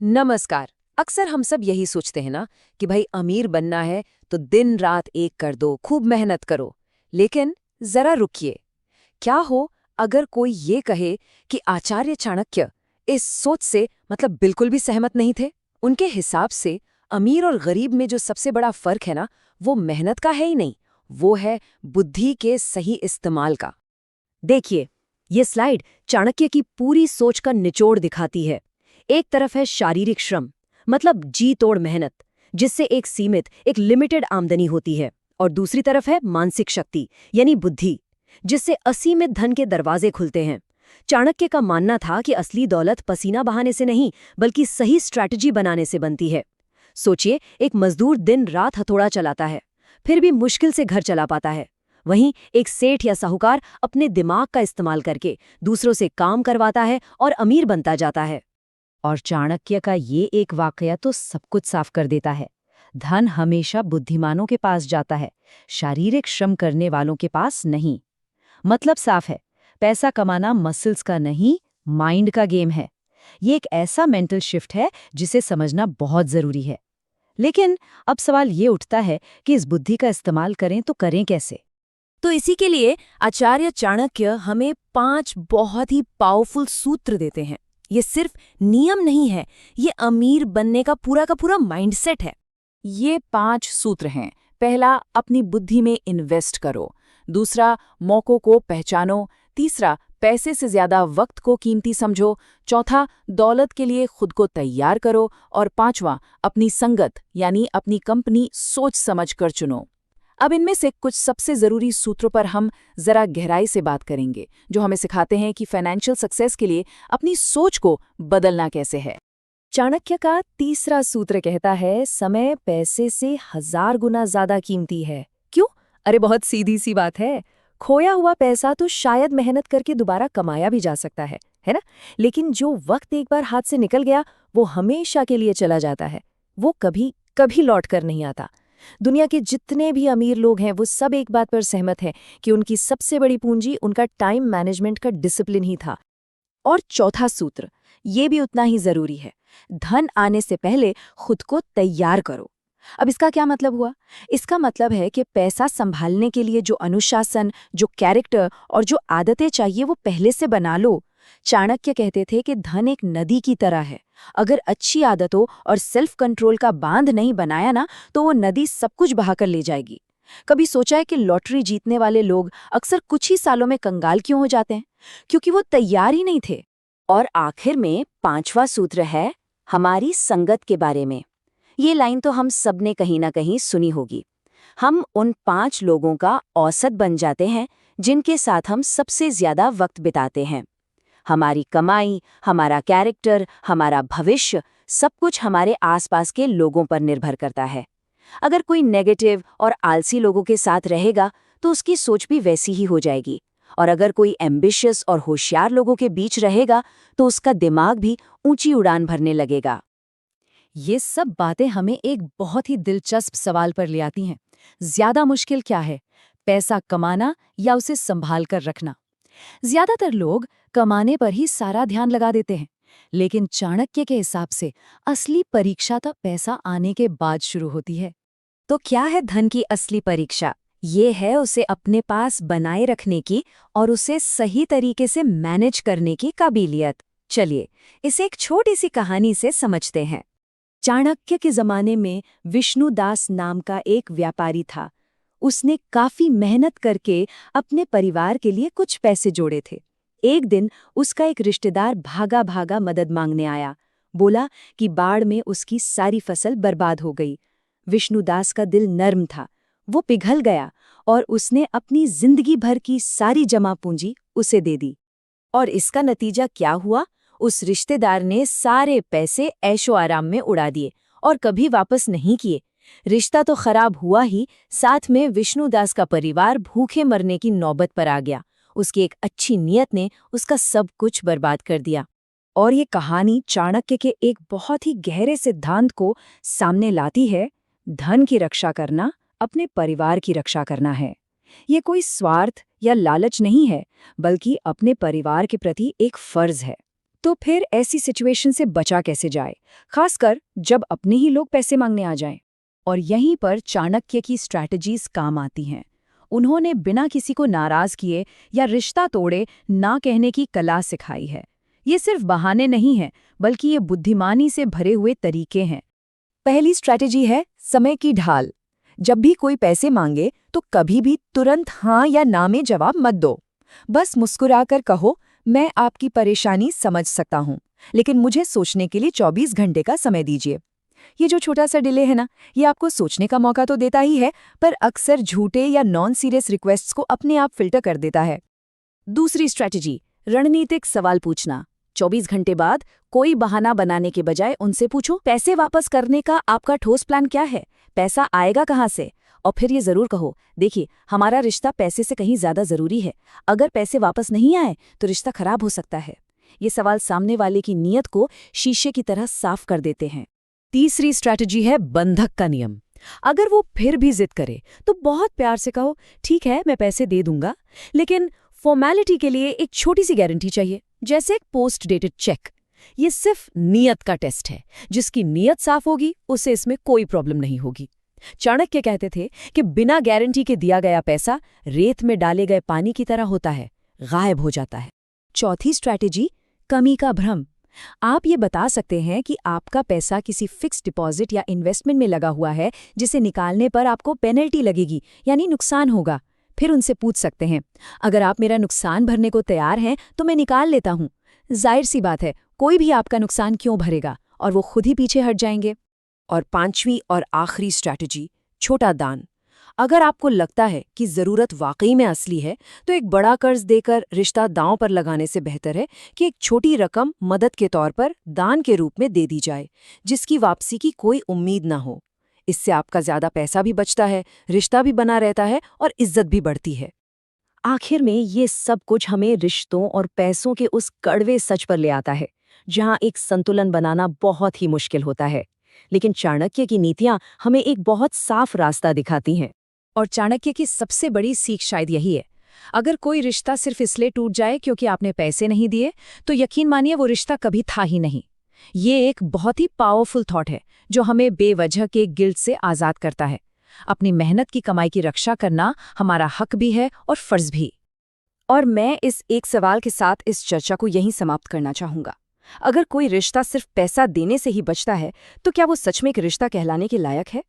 नमस्कार। अक्सर हम सब यही सोचते हैं ना कि भाई अमीर बनना है तो दिन रात एक कर दो, खूब मेहनत करो। लेकिन जरा रुकिए, क्या हो अगर कोई ये कहे कि आचार्य चाणक्य इस सोच से बिल्कुल भी सहमत नहीं थे। उनके हिसाब से अमीर और गरीब में जो सबसे बड़ा फर्क है ना, वो मेहनत का है ही नहीं, वो है बुद्धि के सही इस्तेमाल का। देखिए, ये स्लाइड चाणक्य की पूरी सोच का निचोड़ दिखाती है। एक तरफ है शारीरिक श्रम, मतलब जी तोड़ मेहनत, जिससे एक लिमिटेड आमदनी होती है। और दूसरी तरफ है मानसिक शक्ति, यानी बुद्धि, जिससे असीमित धन के दरवाजे खुलते हैं। चाणक्य का मानना था कि असली दौलत पसीना बहाने से नहीं, बल्कि सही स्ट्रैटेजी बनाने से बनती है। सोचिए, एक मजदूर दिन रात हथौड़ा चलाता है, फिर भी मुश्किल से घर चला पाता है। वहीं एक सेठ या साहूकार अपने दिमाग का इस्तेमाल करके दूसरों से काम करवाता है और अमीर बनता जाता है। और चाणक्य का ये एक वाकया तो सब कुछ साफ कर देता है। धन हमेशा बुद्धिमानों के पास जाता है, शारीरिक श्रम करने वालों के पास नहीं। मतलब साफ है, पैसा कमाना मसल्स का नहीं, माइंड का गेम है। ये एक ऐसा मेंटल शिफ्ट है जिसे समझना बहुत जरूरी है। लेकिन अब सवाल ये उठता है कि इस बुद्धि का इस्तेमाल करें तो करें कैसे? तो इसी के लिए आचार्य चाणक्य हमें 5 बहुत ही पावरफुल सूत्र देते हैं। ये सिर्फ नियम नहीं है, ये अमीर बनने का पूरा माइंडसेट है। ये 5 सूत्र हैं। पहला, अपनी बुद्धि में इन्वेस्ट करो। दूसरा, मौकों को पहचानो। तीसरा, पैसे से ज्यादा वक्त को कीमती समझो। चौथा, दौलत के लिए खुद को तैयार करो। और पांचवा, अपनी संगत यानी अपनी कंपनी सोच समझ कर चुनो। अब इनमें से कुछ सबसे जरूरी सूत्रों पर हम जरा गहराई से बात करेंगे, जो हमें सिखाते हैं कि फाइनेंशियल सक्सेस के लिए अपनी सोच को बदलना कैसे है। चाणक्य का तीसरा सूत्र कहता है, समय पैसे से 1000 गुना ज्यादा कीमती है। क्यों? अरे बहुत सीधी सी बात है। खोया हुआ पैसा तो शायद मेहनत करके दोबारा कमाया भी जा सकता है ना? लेकिन जो वक्त एक बार हाथ से निकल गया, वो हमेशा के लिए चला जाता है। वो कभी कभी लौट कर नहीं आता। दुनिया के जितने भी अमीर लोग हैं, वो सब एक बात पर सहमत हैं कि उनकी सबसे बड़ी पूंजी उनका टाइम मैनेजमेंट का डिसिप्लिन ही था। और चौथा सूत्र, ये भी उतना ही जरूरी है, धन आने से पहले खुद को तैयार करो। अब इसका क्या मतलब हुआ? इसका मतलब है कि पैसा संभालने के लिए जो अनुशासन, जो कैरेक्टर और जो आदतें चाहिए, वो पहले से बना लो। चाणक्य कहते थे कि धन एक नदी की तरह है। अगर अच्छी आदतों और सेल्फ कंट्रोल का बांध नहीं बनाया ना, तो वो नदी सब कुछ बहाकर ले जाएगी। कभी सोचा है कि लॉटरी जीतने वाले लोग अक्सर कुछ ही सालों में कंगाल क्यों हो जाते हैं? क्योंकि वो तैयार ही नहीं थे। और आखिर में पांचवा सूत्र है हमारी संगत के बारे में। ये लाइन तो हम सब ने कहीं ना कहीं सुनी होगी। हम उन 5 लोगों का औसत बन जाते हैं जिनके साथ हम सबसे ज्यादा वक्त बिताते हैं। हमारी कमाई, हमारा कैरेक्टर, हमारा भविष्य, सब कुछ हमारे आसपास के लोगों पर निर्भर करता है। अगर कोई नेगेटिव और आलसी लोगों के साथ रहेगा तो उसकी सोच भी वैसी ही हो जाएगी। और अगर कोई एम्बिशियस और होशियार लोगों के बीच रहेगा तो उसका दिमाग भी ऊंची उड़ान भरने लगेगा। ये सब बातें हमें एक बहुत ही दिलचस्प सवाल पर ले आती हैं। ज्यादा मुश्किल क्या है, पैसा कमाना या उसे संभाल कर रखना? ज्यादातर लोग कमाने पर ही सारा ध्यान लगा देते हैं, लेकिन चाणक्य के हिसाब से असली परीक्षा तो पैसा आने के बाद शुरू होती है। तो क्या है धन की असली परीक्षा? ये है उसे अपने पास बनाए रखने की और उसे सही तरीके से मैनेज करने की काबिलियत। चलिए इसे एक छोटी सी कहानी से समझते हैं। चाणक्य के जमाने में विष्णुदास नाम का एक व्यापारी था। उसने काफी मेहनत करके अपने परिवार के लिए कुछ पैसे जोड़े थे। एक दिन उसका एक रिश्तेदार भागा भागा मदद मांगने आया। बोला कि बाढ़ में उसकी सारी फसल बर्बाद हो गई। विष्णुदास का दिल नर्म था, वो पिघल गया और उसने अपनी जिंदगी भर की सारी जमा पूंजी उसे दे दी। और इसका नतीजा क्या हुआ? उस रिश्तेदार ने सारे पैसे ऐशो आराम में उड़ा दिए और कभी वापस नहीं किए। रिश्ता तो खराब हुआ ही, साथ में विष्णुदास का परिवार भूखे मरने की नौबत पर आ गया। उसकी एक अच्छी नीयत ने उसका सब कुछ बर्बाद कर दिया। और ये कहानी चाणक्य के एक बहुत ही गहरे सिद्धांत को सामने लाती है। धन की रक्षा करना अपने परिवार की रक्षा करना है। ये कोई स्वार्थ या लालच नहीं है, बल्कि अपने परिवार के प्रति एक फर्ज है। तो फिर ऐसी सिचुएशन से बचा कैसे जाए, खासकर जब अपने ही लोग पैसे मांगने आ जाएं? और यहीं पर चाणक्य की स्ट्रैटेजीज काम आती हैं। उन्होंने बिना किसी को नाराज किए या रिश्ता तोड़े ना कहने की कला सिखाई है। ये सिर्फ बहाने नहीं हैं, बल्कि ये बुद्धिमानी से भरे हुए तरीके हैं। पहली स्ट्रैटेजी है समय की ढाल। जब भी कोई पैसे मांगे तो कभी भी तुरंत हाँ या ना में जवाब मत दो। बस मुस्कुराकर कहो, मैं आपकी परेशानी समझ सकता हूँ, लेकिन मुझे सोचने के लिए 24 घंटे का समय दीजिए। ये जो छोटा सा डिले है ना, ये आपको सोचने का मौका तो देता ही है, पर अक्सर झूठे या नॉन सीरियस रिक्वेस्ट्स को अपने आप फिल्टर कर देता है। दूसरी स्ट्रैटेजी, रणनीतिक सवाल पूछना। 24 घंटे बाद कोई बहाना बनाने के बजाय उनसे पूछो, पैसे वापस करने का आपका ठोस प्लान क्या है? पैसा आएगा कहाँ से? और फिर ये जरूर कहो, देखिए हमारा रिश्ता पैसे से कहीं ज्यादा जरूरी है। अगर पैसे वापस नहीं आए तो रिश्ता खराब हो सकता है। ये सवाल सामने वाले की नीयत को शीशे की तरह साफ कर देते हैं। तीसरी स्ट्रैटेजी है बंधक का नियम। अगर वो फिर भी जिद करे तो बहुत प्यार से कहो, ठीक है मैं पैसे दे दूंगा, लेकिन फॉर्मेलिटी के लिए एक छोटी सी गारंटी चाहिए, जैसे एक पोस्ट डेटेड चेक। ये सिर्फ नीयत का टेस्ट है। जिसकी नीयत साफ होगी उसे इसमें कोई प्रॉब्लम नहीं होगी। चाणक्य कहते थे कि बिना गारंटी के दिया गया पैसा रेत में डाले गए पानी की तरह होता है, गायब हो जाता है। चौथी स्ट्रैटेजी, कमी का भ्रम। आप ये बता सकते हैं कि आपका पैसा किसी फिक्स डिपॉजिट या इन्वेस्टमेंट में लगा हुआ है, जिसे निकालने पर आपको पेनल्टी लगेगी, यानी नुकसान होगा। फिर उनसे पूछ सकते हैं, अगर आप मेरा नुकसान भरने को तैयार हैं तो मैं निकाल लेता हूँ। जाहिर सी बात है, कोई भी आपका नुकसान क्यों भरेगा, और वो खुद ही पीछे हट जाएंगे। और पांचवी और आखिरी स्ट्रैटेजी, छोटा दान। अगर आपको लगता है कि ज़रूरत वाकई में असली है, तो एक बड़ा कर्ज देकर रिश्ता दांव पर लगाने से बेहतर है कि एक छोटी रकम मदद के तौर पर दान के रूप में दे दी जाए, जिसकी वापसी की कोई उम्मीद ना हो। इससे आपका ज़्यादा पैसा भी बचता है, रिश्ता भी बना रहता है और इज्जत भी बढ़ती है। आखिर में ये सब कुछ हमें रिश्तों और पैसों के उस कड़वे सच पर ले आता है, जहाँ एक संतुलन बनाना बहुत ही मुश्किल होता है। लेकिन चाणक्य की नीतियाँ हमें एक बहुत साफ रास्ता दिखाती हैं। और चाणक्य की सबसे बड़ी सीख शायद यही है, अगर कोई रिश्ता सिर्फ इसलिए टूट जाए क्योंकि आपने पैसे नहीं दिए, तो यकीन मानिए वो रिश्ता कभी था ही नहीं। ये एक बहुत ही पावरफुल थॉट है जो हमें बेवजह के गिल्ट से आज़ाद करता है। अपनी मेहनत की कमाई की रक्षा करना हमारा हक भी है और फर्ज भी। और मैं इस एक सवाल के साथ इस चर्चा को यहीं समाप्त करना चाहूँगा। अगर कोई रिश्ता सिर्फ पैसा देने से ही बचता है, तो क्या वो सच में एक रिश्ता कहलाने के लायक है?